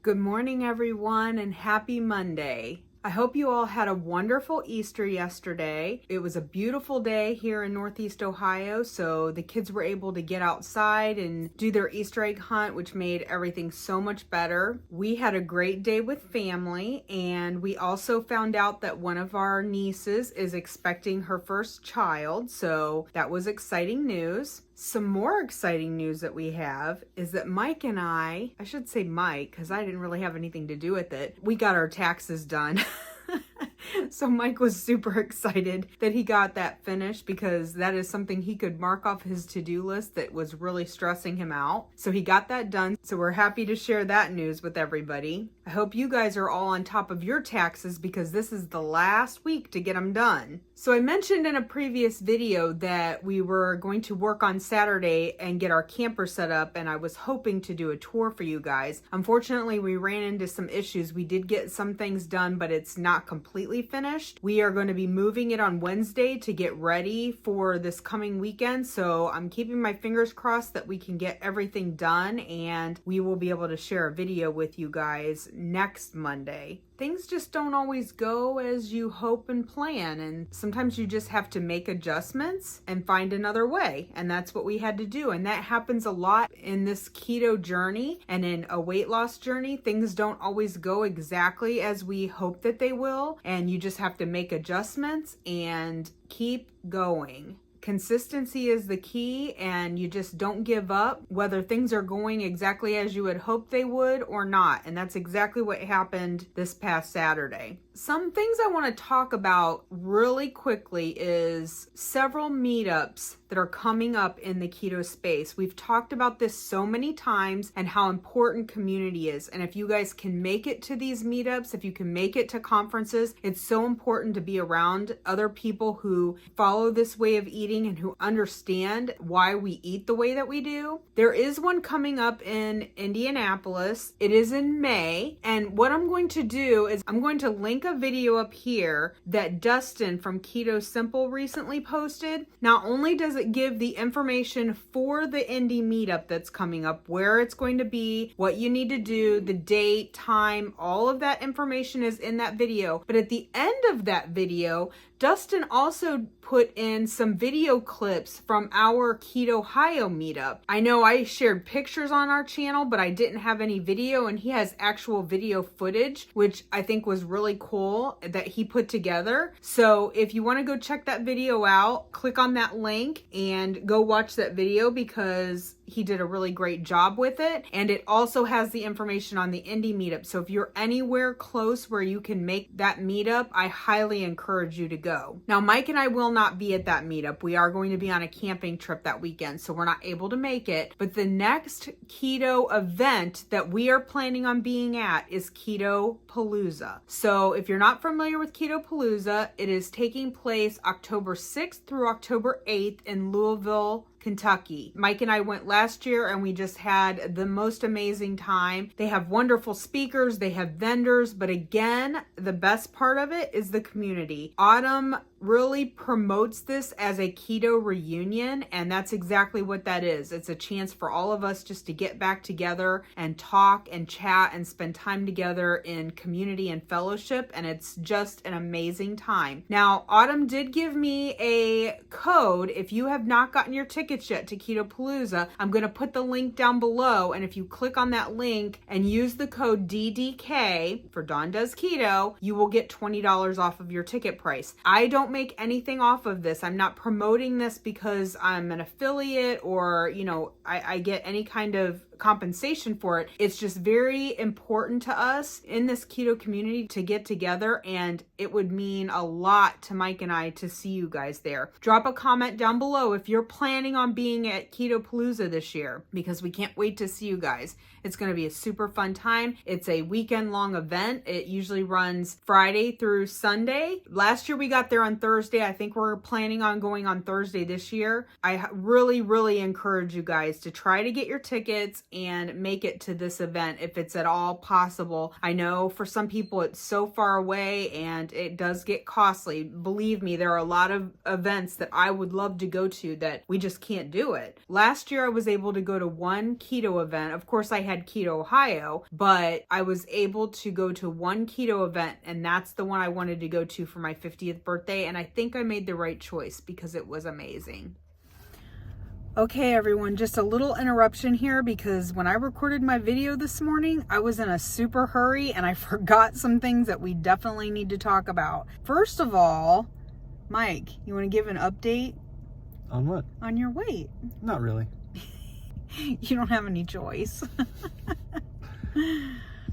Good morning, everyone, and happy Monday. I hope you all had a wonderful Easter yesterday. It was a beautiful day here in Northeast Ohio, so the kids were able to get outside and do their Easter egg hunt, which made everything so much better. We had a great day with family, and we also found out that one of our nieces is expecting her first child, so that was exciting news. Some more exciting news that we have is that Mike and I should say Mike because I didn't really have anything to do with it. We got our taxes done. So Mike was super excited that he got that finished because that is something he could mark off his to-do list that was really stressing him out. So he got that done. So we're happy to share that news with everybody. I hope you guys are all on top of your taxes because this is the last week to get them done. So I mentioned in a previous video that we were going to work on Saturday and get our camper set up, and I was hoping to do a tour for you guys. Unfortunately, we ran into some issues. We did get some things done, but it's not completely finished. We are going to be moving it on Wednesday to get ready for this coming weekend, so I'm keeping my fingers crossed that we can get everything done and we will be able to share a video with you guys next Monday. Things just don't always go as you hope and plan, and sometimes you just have to make adjustments and find another way, and that's what we had to do. And that happens a lot in this keto journey and in a weight loss journey. Things don't always go exactly as we hope that they will, and you just have to make adjustments and keep going. Consistency is the key, and you just don't give up whether things are going exactly as you had hoped they would or not. And that's exactly what happened this past Saturday. Some things I want to talk about really quickly is several meetups that are coming up in the keto space. We've talked about this so many times and how important community is. And if you guys can make it to these meetups, if you can make it to conferences, it's so important to be around other people who follow this way of eating and who understand why we eat the way that we do. There is one coming up in Indianapolis. It is in May. And what I'm going to do is I'm going to link a video up here that Dustin from Keto Simple recently posted. Not only does it give the information for the indie meetup that's coming up, where it's going to be, what you need to do, the date, time, all of that information is in that video. But at the end of that video, Dustin also put in some video clips from our Keto Ohio meetup. I know I shared pictures on our channel, but I didn't have any video, and he has actual video footage, which I think was really cool that he put together. So if you want to go check that video out, click on that link and go watch that video because he did a really great job with it. And it also has the information on the indie meetup. So if you're anywhere close where you can make that meetup, I highly encourage you to go. Now, Mike and I will not be at that meetup. We are going to be on a camping trip that weekend, so we're not able to make it. But the next keto event that we are planning on being at is Keto Palooza. So if you're not familiar with Keto Palooza, it is taking place October 6th through October 8th in Louisville, Kentucky. Mike and I went last year and we just had the most amazing time. They have wonderful speakers, they have vendors, but again, the best part of it is the community. Autumn really promotes this as a keto reunion, and that's exactly what that is. It's a chance for all of us just to get back together and talk and chat and spend time together in community and fellowship, and it's just an amazing time. Now, Autumn did give me a code. If you have not gotten your tickets yet to Keto Palooza, I'm going to put the link down below, and if you click on that link and use the code DDK for Dawn Does Keto, you will get $20 off of your ticket price. I don't make anything off of this. I'm not promoting this because I'm an affiliate or, I get any kind of compensation for it. It's just very important to us in this keto community to get together, and it would mean a lot to Mike and I to see you guys there. Drop a comment down below if you're planning on being at Keto Palooza this year, because we can't wait to see you guys. It's going to be a super fun time. It's a weekend long event. It usually runs Friday through Sunday. Last year we got there on Thursday. I think we're planning on going on Thursday this year. I really, really encourage you guys to try to get your tickets. and make it to this event if it's at all possible. I know for some people it's so far away and it does get costly. Believe me, there are a lot of events that I would love to go to that we just can't do it. Last year I was able to go to one keto event. Of course I had Keto Ohio, but I was able to go to one keto event, and that's the one I wanted to go to for my 50th birthday, and I think I made the right choice because it was amazing. Okay everyone, just a little interruption here because when I recorded my video this morning, I was in a super hurry and I forgot some things that we definitely need to talk about. First of all, Mike, you want to give an update? On what? On your weight. Not really. You don't have any choice.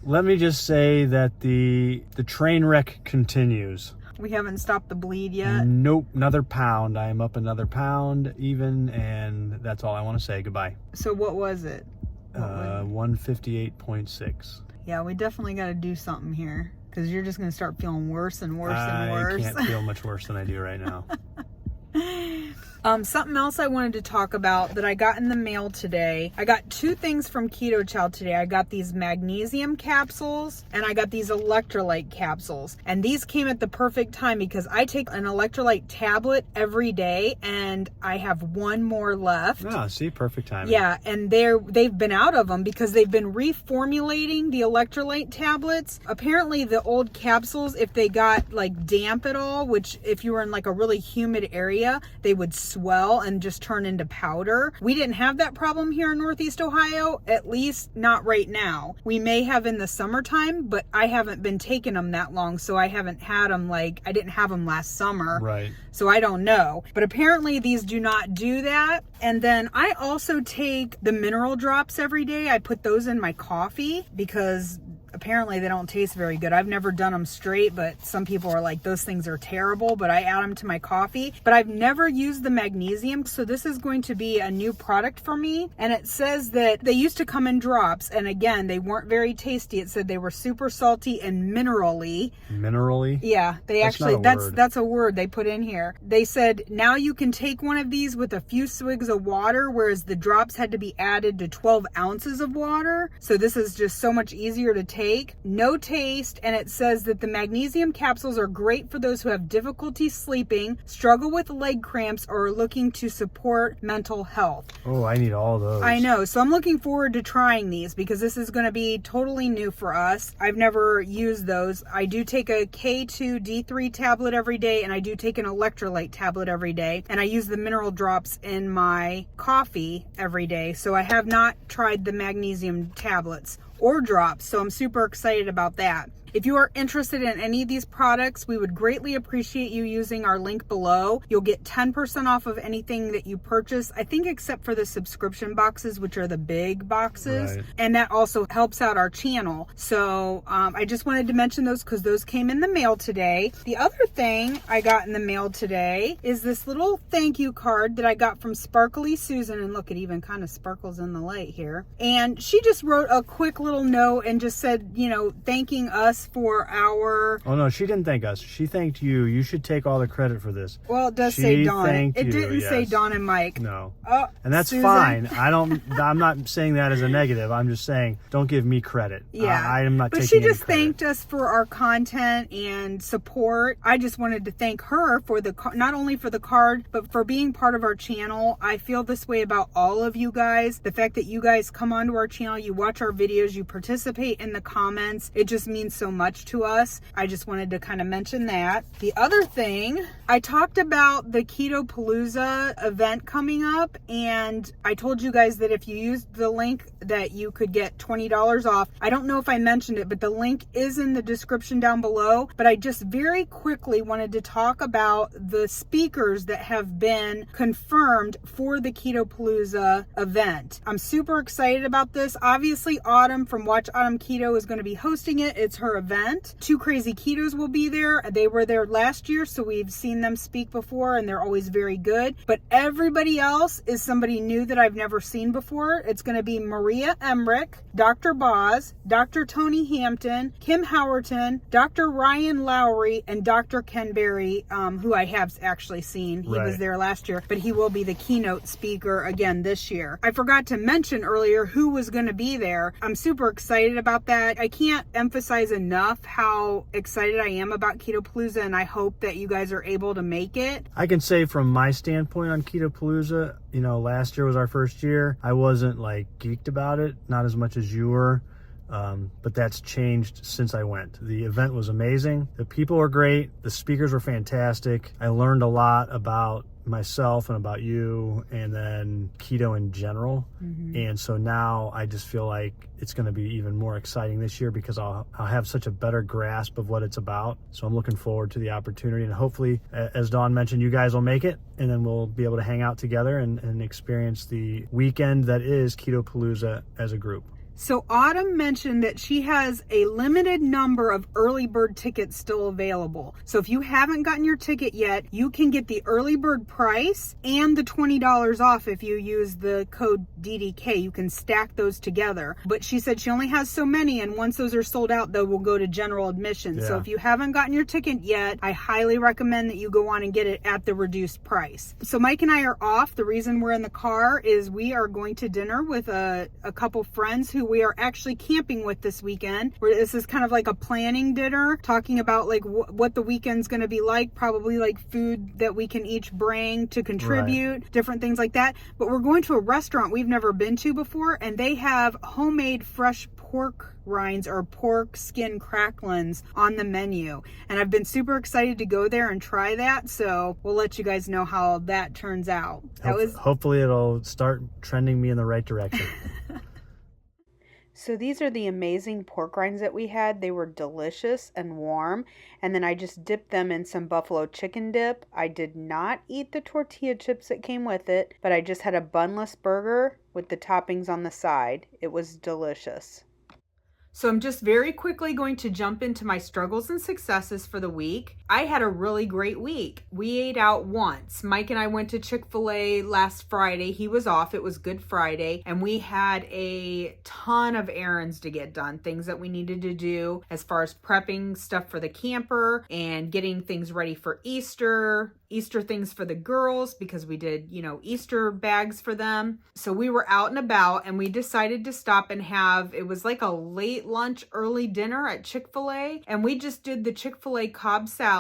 Let me just say that the train wreck continues. We haven't stopped the bleed yet. Nope, another pound. I am up another pound even, and that's all I want to say. Goodbye. So what was it? 158.6. Yeah, we definitely got to do something here because you're just going to start feeling worse and worse and worse. I can't feel much worse than I do right now. Something else I wanted to talk about that I got in the mail today. I got two things from Keto Chow today. I got these magnesium capsules and I got these electrolyte capsules. And these came at the perfect time because I take an electrolyte tablet every day and I have one more left. Oh, see, perfect timing. Yeah, and they've been out of them because they've been reformulating the electrolyte tablets. Apparently the old capsules, if they got like damp at all, which if you were in like a really humid area, they would swell and just turn into powder. We didn't have that problem here in Northeast Ohio, at least not right now. We may have in the summertime, but I haven't been taking them that long, so I haven't had them I didn't have them last summer. Right. So I don't know. But apparently these do not do that. And then I also take the mineral drops every day. I put those in my coffee because apparently they don't taste very good. I've never done them straight, but some people are like, those things are terrible, but I add them to my coffee. But I've never used the magnesium, so this is going to be a new product for me. And it says that they used to come in drops, and again, they weren't very tasty. It said they were super salty and minerally. Minerally? Yeah, that's a word they put in here. They said now you can take one of these with a few swigs of water, whereas the drops had to be added to 12 ounces of water. So this is just so much easier to take. No taste, and it says that the magnesium capsules are great for those who have difficulty sleeping, struggle with leg cramps, or are looking to support mental health. Oh, I need all those. I know, so I'm looking forward to trying these because this is going to be totally new for us. I've never used those. I do take a K2 D3 tablet every day, and I do take an electrolyte tablet every day, and I use the mineral drops in my coffee every day, so I have not tried the magnesium tablets or drops, so I'm super excited about that. If you are interested in any of these products, we would greatly appreciate you using our link below. You'll get 10% off of anything that you purchase, I think except for the subscription boxes, which are the big boxes. Right. And that also helps out our channel. So I just wanted to mention those because those came in the mail today. The other thing I got in the mail today is this little thank you card that I got from Sparkly Susan. And look, it even kind of sparkles in the light here. And she just wrote a quick little note and just said, thanking us for our... Oh no, she didn't thank us. She thanked you. You should take all the credit for this. Well, it does say Dawn. It didn't say yes. Dawn and Mike. No. Oh, and that's Susan. fine. I'm not saying that as a negative. I'm just saying don't give me credit. Yeah. I am not but taking she just any credit. thanked us for our content and support. I just wanted to thank her for not only for the card, but for being part of our channel. I feel this way about all of you guys. The fact that you guys come onto our channel, you watch our videos, you participate in the comments, it just means so much to us. I just wanted to kind of mention that. The other thing, I talked about the Keto Palooza event coming up, and I told you guys that if you used the link that you could get $20 off. I don't know if I mentioned it, but the link is in the description down below. But I just very quickly wanted to talk about the speakers that have been confirmed for the Keto Palooza event. I'm super excited about this. Obviously, Autumn from Watch Autumn Keto is going to be hosting it. It's her event. Two Crazy Ketos will be there. They were there last year, so we've seen them speak before, and they're always very good. But everybody else is somebody new that I've never seen before. It's going to be Maria Emmerich, Dr. Boz, Dr. Tony Hampton, Kim Howerton, Dr. Ryan Lowry, and Dr. Ken Berry, who I have actually seen. He was there last year, but he will be the keynote speaker again this year. I forgot to mention earlier who was going to be there. I'm super excited about that. I can't emphasize enough how excited I am about Keto Palooza, and I hope that you guys are able to make it. I can say from my standpoint on Keto Palooza, you know, last year was our first year. I wasn't like geeked about it, not as much as you were. But that's changed since I went. The event was amazing. The people were great. The speakers were fantastic. I learned a lot about myself and about you, and then keto in general. And so now I just feel like it's going to be even more exciting this year because I'll have such a better grasp of what it's about. So I'm looking forward to the opportunity, and hopefully, as Dawn mentioned, you guys will make it, and then we'll be able to hang out together and experience the weekend that is Keto Palooza as a group. So Autumn mentioned that she has a limited number of early bird tickets still available. So if you haven't gotten your ticket yet, you can get the early bird price and the $20 off if you use the code DDK. You can stack those together. But she said she only has so many, and once those are sold out, they will go to general admission. So if you haven't gotten your ticket yet, I highly recommend that you go on and get it at the reduced price. So Mike and I are off. The reason we're in the car is we are going to dinner with a couple friends who we are actually camping with this weekend. This is kind of like a planning dinner, talking about like what the weekend's going to be like, probably like food that we can each bring to contribute, different things like that. But we're going to a restaurant we've never been to before, and they have homemade fresh pork rinds or pork skin cracklings on the menu, and I've been super excited to go there and try that, so we'll let you guys know how that turns out. Hopefully it'll start trending me in the right direction. So these are the amazing pork rinds that we had. They were delicious and warm. And then I just dipped them in some buffalo chicken dip. I did not eat the tortilla chips that came with it, but I just had a bunless burger with the toppings on the side. It was delicious. So I'm just very quickly going to jump into my struggles and successes for the week. I had a really great week. We ate out once. Mike and I went to Chick-fil-A last Friday. He was off. It was Good Friday. And we had a ton of errands to get done, things that we needed to do as far as prepping stuff for the camper and getting things ready for Easter things for the girls, because we did, Easter bags for them. So we were out and about, and we decided to stop and it was like a late lunch, early dinner at Chick-fil-A. And we just did the Chick-fil-A Cobb salad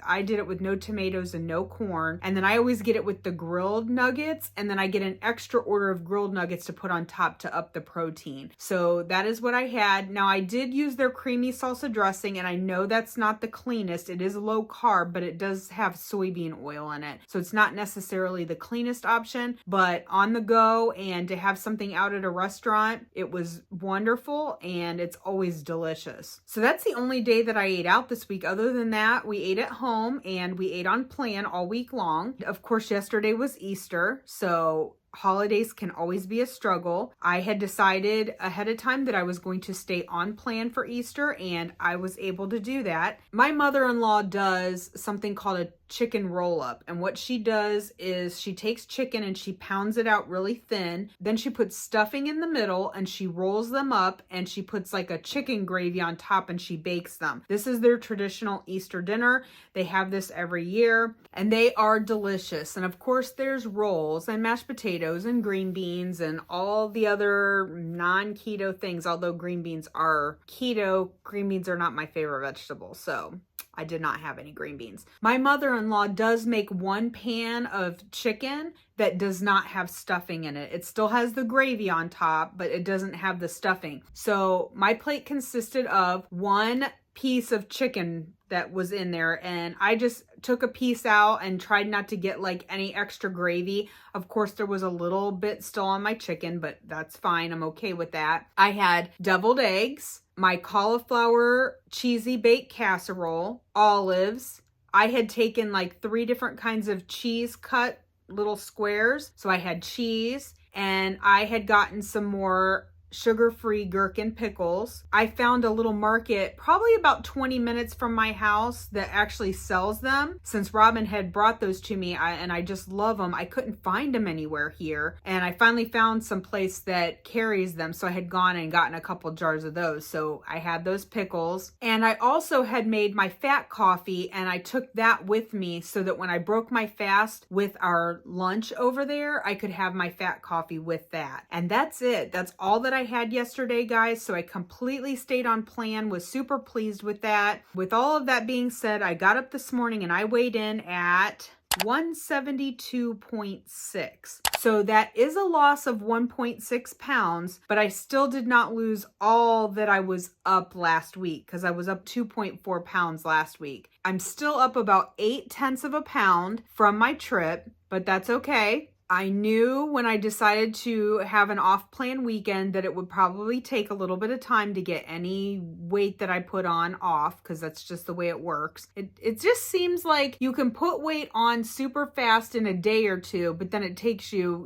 I did it with no tomatoes and no corn. And then I always get it with the grilled nuggets. And then I get an extra order of grilled nuggets to put on top to up the protein. So that is what I had. Now I did use their creamy salsa dressing, and I know that's not the cleanest. It is low carb, but it does have soybean oil in it. So it's not necessarily the cleanest option, but on the go and to have something out at a restaurant, it was wonderful, and it's always delicious. So that's the only day that I ate out this week. Other than that, we ate at home and we ate on plan all week long. Of course, yesterday was Easter, so holidays can always be a struggle. I had decided ahead of time that I was going to stay on plan for Easter, and I was able to do that. My mother-in-law does something called a chicken roll-up, and what she does is she takes chicken and she pounds it out really thin, then she puts stuffing in the middle and she rolls them up, and she puts like a chicken gravy on top and she bakes them. This is their traditional Easter dinner. They have this every year, and they are delicious. And of course there's rolls and mashed potatoes and green beans and all the other non-keto things. Although green beans are keto, green beans are not my favorite vegetable, so I did not have any green beans. My mother-in-law does make one pan of chicken that does not have stuffing in it. It still has the gravy on top, but it doesn't have the stuffing. So my plate consisted of one piece of chicken that was in there, and I just took a piece out and tried not to get like any extra gravy. Of course, there was a little bit still on my chicken, but that's fine. I'm okay with that. I had deviled eggs, my cauliflower cheesy baked casserole, olives. I had taken like 3 different kinds of cheese cut little squares. So I had cheese, and I had gotten some more sugar-free gherkin pickles. I found a little market probably about 20 minutes from my house that actually sells them. Since Robin had brought those to me and I just love them, I couldn't find them anywhere here. And I finally found some place that carries them. So I had gone and gotten a couple jars of those. So I had those pickles. And I also had made my fat coffee and I took that with me so that when I broke my fast with our lunch over there, I could have my fat coffee with that. And that's it. That's all that I had yesterday, guys. So I completely stayed on plan, was super pleased with that. With all of that being said, I got up this morning and I weighed in at 172.6. So that is a loss of 1.6 pounds, but I still did not lose all that I was up last week because I was up 2.4 pounds last week. I'm still up about 0.8 of a pound from my trip, but that's okay. I knew when I decided to have an off-plan weekend that it would probably take a little bit of time to get any weight that I put on off because that's just the way it works. It just seems like you can put weight on super fast in a day or two, but then it takes you,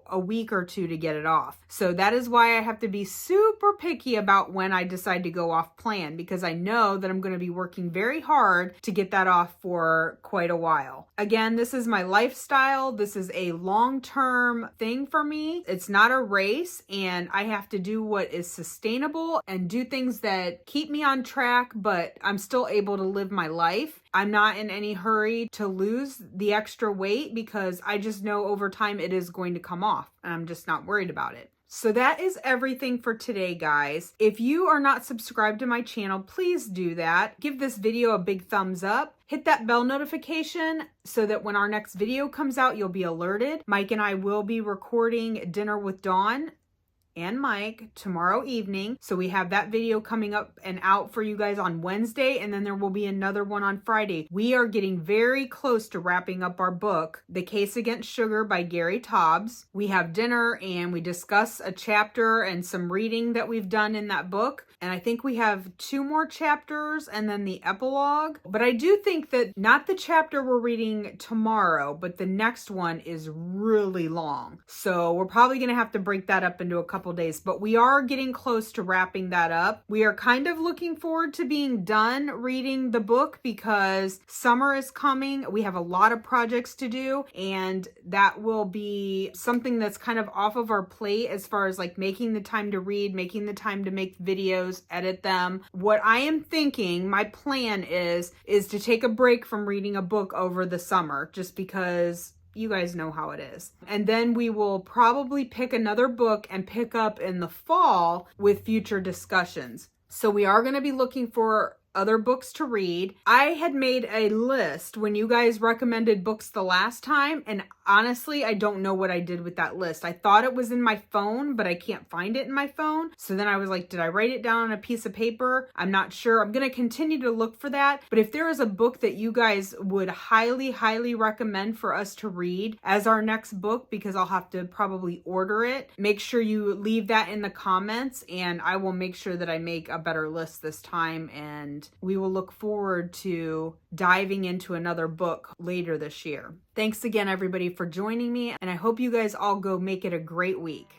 a week or two to get it off. So that is why I have to be super picky about when I decide to go off plan because I know that I'm going to be working very hard to get that off for quite a while. Again, this is my lifestyle. This is a long-term thing for me. It's not a race and I have to do what is sustainable and do things that keep me on track, but I'm still able to live my life. I'm not in any hurry to lose the extra weight because I just know over time it is going to come off and I'm just not worried about it. So that is everything for today, guys. If you are not subscribed to my channel, please do that. Give this video a big thumbs up. Hit that bell notification so that when our next video comes out, you'll be alerted. Mike and I will be recording Dinner with Dawn and Mike tomorrow evening. So we have that video coming up and out for you guys on Wednesday, and then there will be another one on Friday. We are getting very close to wrapping up our book, The Case Against Sugar by Gary Taubes. We have dinner and we discuss a chapter and some reading that we've done in that book. And I think we have 2 more chapters and then the epilogue. But I do think that not the chapter we're reading tomorrow, but the next one is really long. So we're probably going to have to break that up into a couple days, but we are getting close to wrapping that up. We are kind of looking forward to being done reading the book because summer is coming. We have a lot of projects to do, and that will be something that's kind of off of our plate as far as like making the time to read, making the time to make videos, edit them. What I am thinking, my plan is to take a break from reading a book over the summer just because you guys know how it is. And then we will probably pick another book and pick up in the fall with future discussions. So we are going to be looking for other books to read. I had made a list when you guys recommended books the last time, and honestly, I don't know what I did with that list. I thought it was in my phone, but I can't find it in my phone. So then I was like, did I write it down on a piece of paper? I'm not sure. I'm going to continue to look for that. But if there is a book that you guys would highly, highly recommend for us to read as our next book, because I'll have to probably order it, make sure you leave that in the comments and I will make sure that I make a better list this time, and we will look forward to diving into another book later this year. Thanks again, everybody, for joining me, and I hope you guys all go make it a great week.